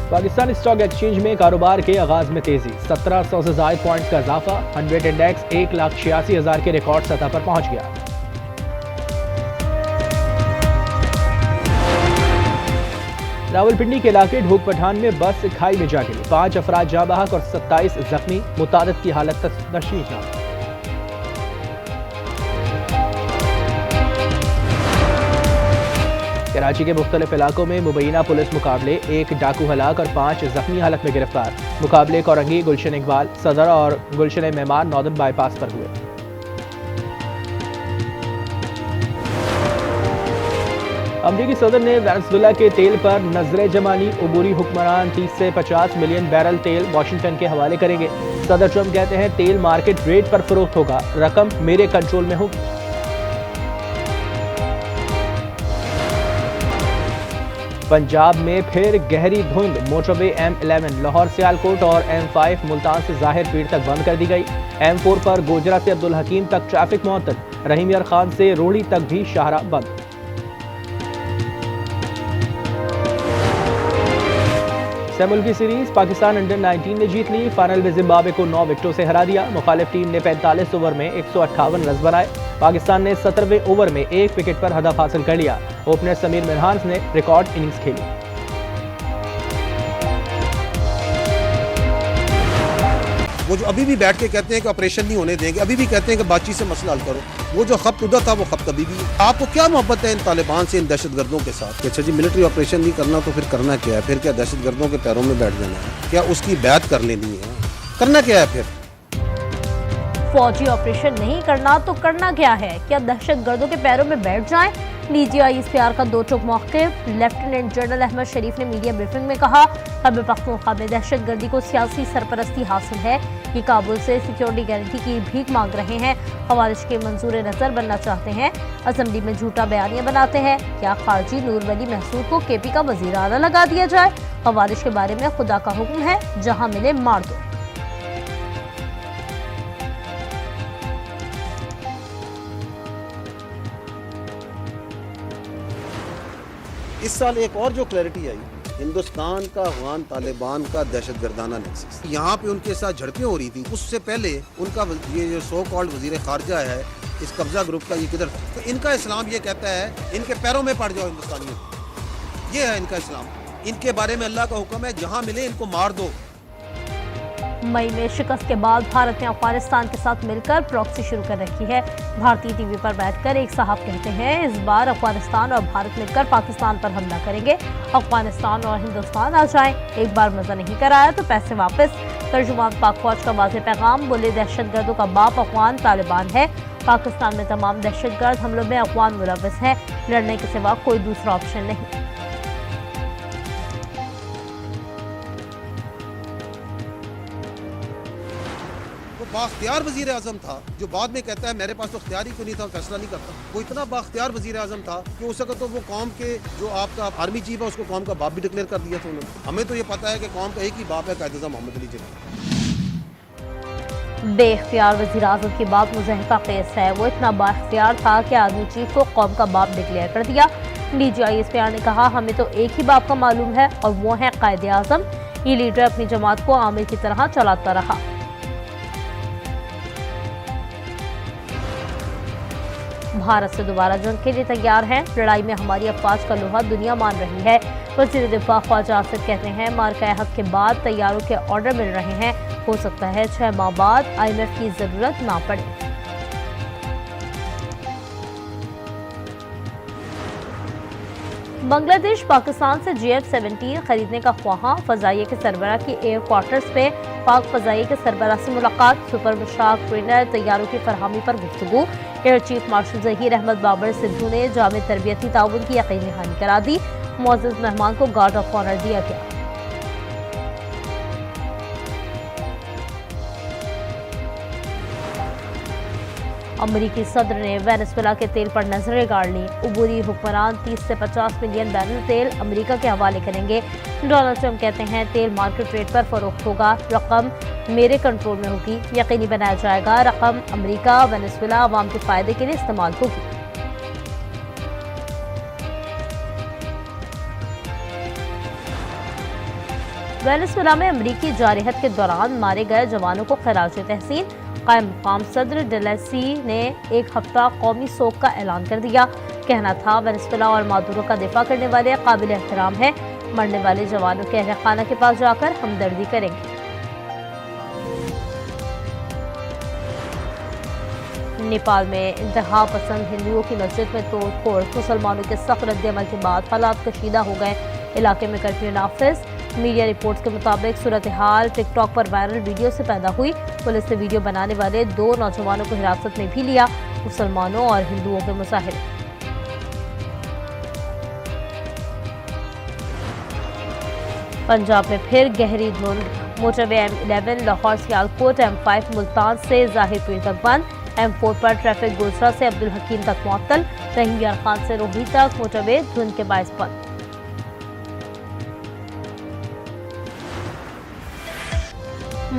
Pakistan stock exchange में कारोबार के आगाज में तेजी, 1700 से ज्यादा पॉइंट्स का इजाफा, 100 इंडेक्स 1,86,000 के रिकॉर्ड सतह पर पहुंच गया। रावलपिंडी के इलाके ढोक पठान में बस खाई में जा गिरी, 5 अफराद जाँ बहक और 27 जख्मी, मुतादिद की हालत तशवीशनाक। कराची के मुख्तलिफ इलाकों में मुबैना पुलिस मुकाबले, 1 डाकू हलाक और 5 जख्मी हालत में गिरफ्तार। मुकाबले कोरंगी, गुलशन इकबाल सदर और गुलशन मेहमान नॉर्दर्न बाईपास पर हुए। अमरीकी सदर ने वेनेजुएला के तेल पर नजर जमानी, अबूरी हुक्मरान 30 से 50 मिलियन बैरल तेल वाशिंगटन के हवाले करेंगे। सदर ट्रंप कहते हैं तेल मार्केट रेट पर फरोख्त होगा, रकम मेरे कंट्रोल में होगी। पंजाब में फिर गहरी धुंध, मोटरवे M11 लाहौर सियालकोट और M5 मुल्तान से जाहिर पीर तक बंद कर दी गई। M4 पर गोजरा से अब्दुल हकीम तक ट्रैफिक मुअत्तल, रहीम यार खान से रोहड़ी तक भी शाहरा बंद। सेमुल्की सीरीज पाकिस्तान अंडर 19 ने जीत ली, फाइनल में जिम्बाब्वे को 9 विकेटों से हरा दिया। मुखालिफ टीम ने 45 ओवर में 158 रन बनाए। पाकिस्तान ने 17वें ओवर में 1 विकेट पर हदफ हासिल कर लिया। ओपनर समीर मिनहास ने रिकॉर्ड इनिंग्स खेली। वो जो अभी भी बैठ के कहते हैं कि ऑपरेशन नहीं होने देंगे, अभी भी कहते हैं कि बातचीत से मसला हल करो, वो जो खप्त उदा था वो खप्त अभी भी है। आपको क्या मोहब्बत है इन तालिबान से, इन दहशतगर्दों के साथ? अच्छा जी, मिलिट्री ऑपरेशन नहीं करना तो फिर करना क्या है? फिर क्या दहशतगर्दों के पैरों में बैठ जाना है? क्या उसकी बैत कर लेनी है? करना क्या है फिर? फौजी ऑपरेशन नहीं करना तो करना क्या है? क्या दहशतगर्दों के पैरों में बैठ जाएं? DGI का दो टुक मौक़िफ़। लेफ्टिनेंट जनरल अहमद शरीफ ने मीडिया ब्रीफिंग में कहा, खैबर पख्तूनख्वा में दहशतगर्दी को सियासी सरपरस्ती हासिल है। ये काबुल से सिक्योरिटी गारंटी की भीख मांग रहे हैं, खवारिज के मंजूर नजर बनना चाहते हैं, असेंबली में झूठा बयानिया बनाते हैं। क्या खारजी नूर वली महसूद को KP का वज़ीर आला लगा दिया जाए? खवारिज के बारे में खुदा का हुक्म है, जहां मिले मार दो। इस साल एक और जो क्लैरिटी आई, हिंदुस्तान का अफगान तालिबान का दहशतगर्दाना नेक्सस, यहाँ पे उनके साथ झड़पें हो रही थी, उससे पहले उनका ये जो सो कॉल्ड वजीर खारजा है इस कब्जा ग्रुप का, ये किधर था? तो इनका इस्लाम ये कहता है इनके पैरों में पड़ जाओ हिंदुस्तानियों, ये है इनका इस्लाम। इनके बारे में अल्लाह का हुक्म है, जहाँ मिले इनको मार दो। मई में शिकस्त के बाद भारत ने अफगानिस्तान के साथ मिलकर प्रॉक्सी शुरू कर रखी है। भारतीय टीवी पर बैठकर एक साहब कहते हैं, इस बार अफगानिस्तान और भारत मिलकर पाकिस्तान पर हमला करेंगे। अफगानिस्तान और हिंदुस्तान आ जाएं। एक बार मजा नहीं कराया तो पैसे वापस। तर्जुमान पाक फौज का वाज़ेह पैगाम, बोले दहशतगर्दों का बाप अफगान तालिबान है। पाकिस्तान में तमाम दहशतगर्द हमलों में अफगान मुलव्वस है, लड़ने के सिवा कोई दूसरा ऑप्शन नहीं। बाख्तियार वजीर आजम था जो बाद में कहता है मेरे पास तो इख्तियार ही क्यों नहीं था, फैसला नहीं करता। वो इतना बाख्तियार वजीर आजम था कि उस वक्त तो वो कौम के जो आपका आर्मी चीफ है उसको कौम का बाप भी डिक्लेयर कर दिया था उन्होंने। हमें तो ये पता है कि कौम का एक ही बाप है, कायद-ए-आज़म मोहम्मद अली जिन्ना। बेख्तियार वजीर आजम की बात मुज़हका केस है। वो इतना बाख्तियार था कि आर्मी चीफ को कौम का बाप डिक्लेयर कर दिया। DGI ने कहा, हमें तो एक ही बाप का मालूम है और वो है कायद-ए-आज़म। ये लीडर अपनी जमात को आमिर की तरह चलाता रहा। भारत से दोबारा जंग के लिए तैयार हैं। लड़ाई में हमारी अफवाज का लोहा दुनिया मान रही है। वज़ीर दिफा ख्वाजा आसिफ कहते हैं, मार्का अहद के बाद तैयारों के ऑर्डर मिल रहे हैं। हो सकता है 6 माह बाद IMF की जरूरत ना पड़े। बांग्लादेश पाकिस्तान से JF-17 खरीदने का ख्वाहा। फजाइये के सरबराह की एयर क्वार्टर्स में पाक फजाइये के सरबराह से मुलाकात। सुपर मुशाक ट्रेनर तैयारों की फरहमी पर गुफ्तगू। Air chief marshal Zaheer Ahmed Babar Sidhu ने जामे तरबियती ताउन की यकीनी दहानी करा दी। मुअज़्ज़ज़ मेहमान को गार्ड ऑफ ऑनर दिया गया। अमरीकी सदर ने वेनेजुएला के तेल पर नजरें गाड़ ली। अबूरी हुक्मरान 30 से 50 मिलियन बैरल तेल अमेरिका के हवाले करेंगे। डोनाल्ड ट्रंप कहते हैं तेल मार्केट रेट पर फरोख्त होगा, रकम मेरे कंट्रोल में होगी, यकीनी बनाया जाएगा रकम अमेरिका वेनेजुएला अवाम के फायदे के लिए इस्तेमाल होगी। वेनेजुएला में अमरीकी जारहत के दौरान मारे गए जवानों को खराज तहसीन। कायम मकाम सदर डेलेसी ने एक हफ्ता कौमी शोक का ऐलान कर दिया। कहना था वेनेजुएला और मादुरो का दिफा करने वाले काबिल एहतराम है। मरने वाले जवानों के अहल खाना के पास जाकर हमदर्दी करेंगे। नेपाल में इंतहा पसंद हिंदुओं की मस्जिद में तोड़फोड़। मुसलमानों के सख्त रद्द-ए-अमल के बाद हालात कशीदा हो गए। इलाके में कर्फ्यू नाफिज। मीडिया रिपोर्ट्स के मुताबिक सूरत हाल टिकटॉक पर वायरल वीडियो से पैदा हुई। पुलिस ने वीडियो बनाने वाले 2 नौजवानों को हिरासत में भी लिया। मुसलमानों और हिंदुओं के मुजाहिरे। पंजाब में फिर गहरी धुंध। Motorway M11 Lahore Sialkot, M5 Multan से जाहिरपीर तक बंद। M4 पर ट्रैफिक गुजरा से अब्दुल हकीम तक मुअत्तल। रहीम यार खान से रोही तक मोटरवे धुंध के बायस बंद।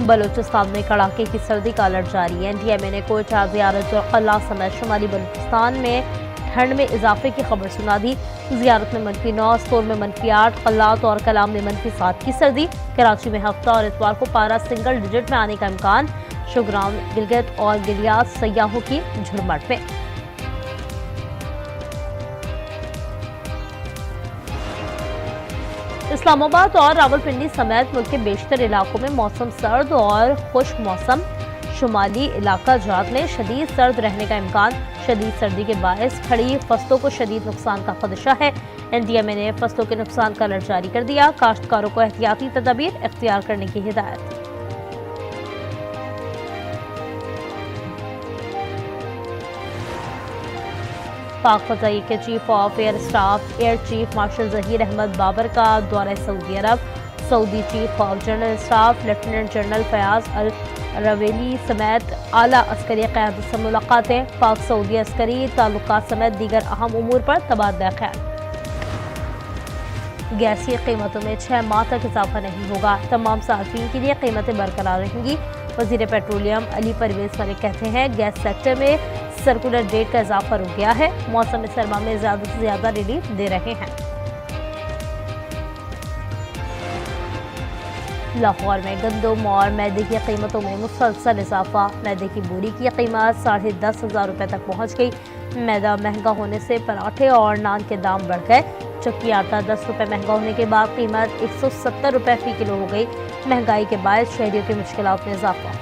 बलूचिस्तान में कड़ाके की सर्दी का अलर्ट जारी है। NDMA ने कोयटा, ज़ियारत और कल्ला समेत शुमाली बलूचिस्तान में ठंड में इजाफे की खबर सुना दी। ज़ियारत में -9, स्टोर में -8, कल्लात और कलाम में -7 की सर्दी। कराची में हफ्ता और इतवार को पारा सिंगल डिजिट में आने का इम्कान। शुग्राम, गिलगित और गिलियाद सयाहों की झुरमट में। इस्लामाबाद और रावलपिंडी समेत मुल्क के बेशतर इलाकों में मौसम सर्द और खुश्क मौसम। शुमाली इलाका जात में शदीद सर्द रहने का इम्कान। शदीद सर्दी के बायस खड़ी फसलों को शदीद नुकसान का खदशा है। NDMA ने फसलों के नुकसान का अलर्ट जारी कर दिया। काश्तकारों को एहतियाती तदाबीर इख्तियार करने की हिदायत। पाक फजाई के chief of air staff air chief marshal Zaheer Ahmed Babar का दौरा सऊदी अरब। Saudi chief of general staff lieutenant general Fayyaz al Ruwaili समेत आला अस्करी क़यादत से मुलाकातें। पाक सऊदी अस्करी ताल्लुकात समेत दीगर अहम उमूर पर तबादला ख्याल। गैस की कीमतों में 6 माह तक इजाफा नहीं होगा। तमाम सार्फिन के लिए कीमतें बरकरार रहेंगी। वज़ीर पेट्रोलियम अली परवेज मलिक कहते हैं गैस सेक्टर में सर्कुलर डेट का इजाफा रुक गया है। मौसम सरमा में ज्यादा से ज्यादा रिलीफ दे रहे हैं। लाहौर में गंदम और मैदे की कीमतों में मुसलसल इजाफा। मैदे की बोरी की कीमत 10,500 रुपये तक पहुँच गई। मैदा महंगा होने से पराठे और नान के दाम बढ़ गए। चक्की आटा 10 रुपये महंगा होने के बाद कीमत 170 रुपये फी किलो हो गई। महंगाई के बायस शहरियों की मुश्किलात में इजाफा।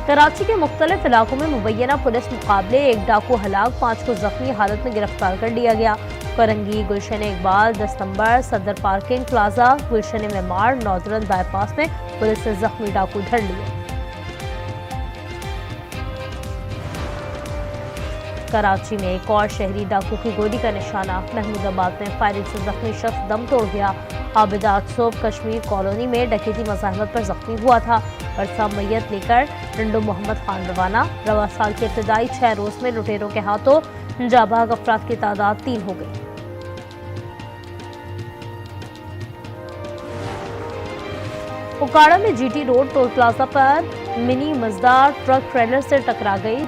कराची के मुख्तलिफ इलाकों में मुबैना पुलिस मुकाबले, एक डाकू हलाक, 5 को जख्मी हालत में गिरफ्तार कर लिया गया। करंगी, गुलशन इकबाल 10 नंबर, सदर पार्किंग प्लाजा, गुलशन मेमार, नौजरन बाईपास में पुलिस ने जख्मी डाकू धर लिए। कराची में एक और शहरी डाकू की गोली का निशाना। महमूदाबाद में फायरिंग से जख्मी शख्स दम तोड़ गया। आबिदा सोब कश्मीर कॉलोनी में डकैती मज़ाहमत पर जख्मी हुआ था। बरसा मैयत लेकर रंडो मोहम्मद खान रवाना। रवा साल के इब्तदाई 6 रोज में लुटेरों के हाथों जाबाज अफराद की तादाद 3 हो गई। उकाड़ा में GT रोड टोल प्लाजा पर मिनी मजदार ट्रक ट्रेलर से टकरा गई।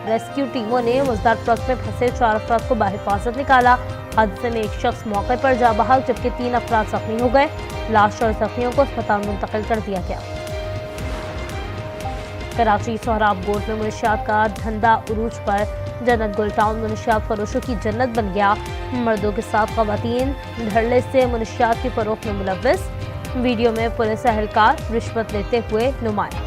रेस्क्यू टीमों ने मजदार ट्रक में फंसे 4 अफराद को बाहिफाजत निकाला। हादसे में एक शख्स मौके पर जा बहाल जबकि 3 अफराद जख्मी हो गए। लाश और जख्मियों को अस्पताल मुंतकिल कर दिया गया। कराची सोहराब गोट में मुनशियात का धंधा उरूज पर। जन्नत गुल टाउन मुनशियात फरोशों की जन्नत बन गया। मर्दों के साथ खवातीन धड़ल्ले से मुनशियात की फरोख्त में मुलव्वस। वीडियो में पुलिस एहलकार रिश्वत लेते हुए नुमाया।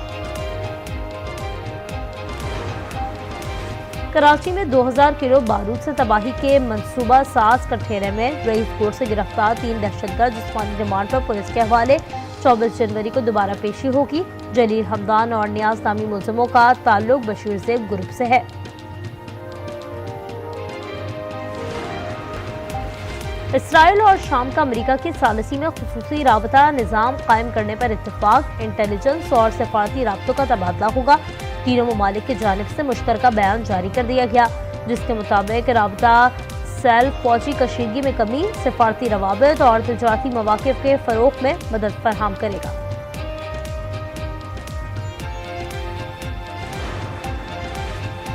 कराची में 2000 किलो बारूद से तबाही के मंसूबा साज कठेरे में रईस कोर्ट से गिरफ्तार 3 दहशतगर्द जिस्मानी रिमांड पर पुलिस के हवाले। 24 जनवरी को दोबारा पेशी होगी। जलील हमदान और नियाज नामी मुलजिमों का ताल्लुक बशीर ज़ेब ग्रुप से है। इसराइल और शाम का अमेरिका की सालिसी में खुसूसी राबता निज़ाम कायम करने पर इत्तेफाक। इंटेलिजेंस और सफारती राब्तों का तबादला होगा। तीनों ममालिक की जानिब से मुश्तरका बयान जारी कर दिया गया जिसके मुताबिक राबता सेल फौजी कशीदगी में कमी, सफारती रवाबित और तिजारती मवाक़िफ़ के फ़रोग़ में मदद फराहम करेगा।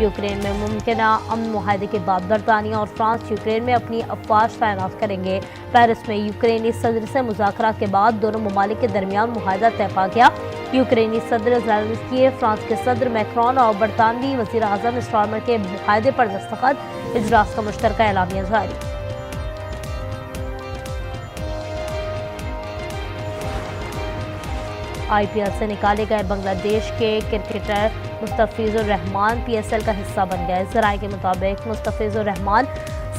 यूक्रेन में मुमकिन अमन मुआहदे के बाद बरतानिया और फ्रांस यूक्रेन में अपनी अफवाज तैनात करेंगे। पेरिस में यूक्रेनी सदर से मुज़ाकरात के बाद दोनों ममालिक के दरमियान मुआहदा तय पा गया। यूक्रेनी सदर ज़ेलेंस्की, फ्रांस के सदर मैक्रोन और बरतानवी वज़ीर आज़म स्टारमर के मुआहदे पर दस्तखत, इजलास का मुश्तरका एलामिया जारी। IPL से निकाले गए बांग्लादेश के क्रिकेटर मुस्तफिजुर रहमान PSL का हिस्सा बन गए। ज़राए के मुताबिक मुस्तफिजुर रहमान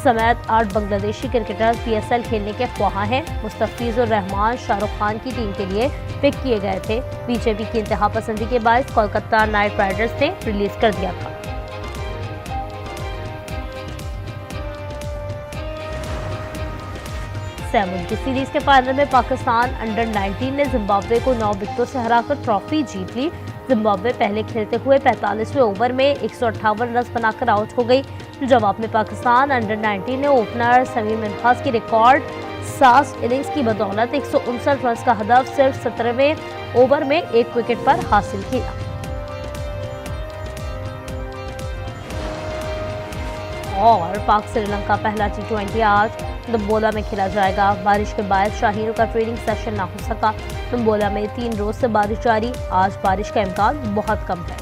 समेत 8 बांग्लादेशी क्रिकेटर PSL खेलने के ख्वाह हैं। मुस्तफिजुर रहमान शाहरुख खान की टीम के लिए पिक किए गए थे। बीजेपी की इंतहा पसंदी के बायस कोलकाता नाइट राइडर्स ने रिलीज कर दिया था। मुल्की सीरीज के फाइनल में पाकिस्तान अंडर-19 ने जिम्बाब्वे को 9 विकेटों से हराकर ट्रॉफी जीत ली। जिम्बाब्वे पहले खेलते हुए 45वें ओवर में 158 रन बनाकर आउट हो गई। जवाब में पाकिस्तान अंडर-19 ने ओपनर समीर मिन्हास की रिकॉर्ड 7 इनिंग्स की बदौलत 159 रन का हदफ सिर्फ 17वें ओवर में 1 विकेट पर हासिल किया। और पाक श्रीलंका पहला T20 आज दुम्बोला में खेला जाएगा। बारिश के बाद शाहीनों का ट्रेनिंग सेशन ना हो सका। दुम्बोला में 3 रोज से बारिश जारी। आज बारिश का इम्कान बहुत कम है।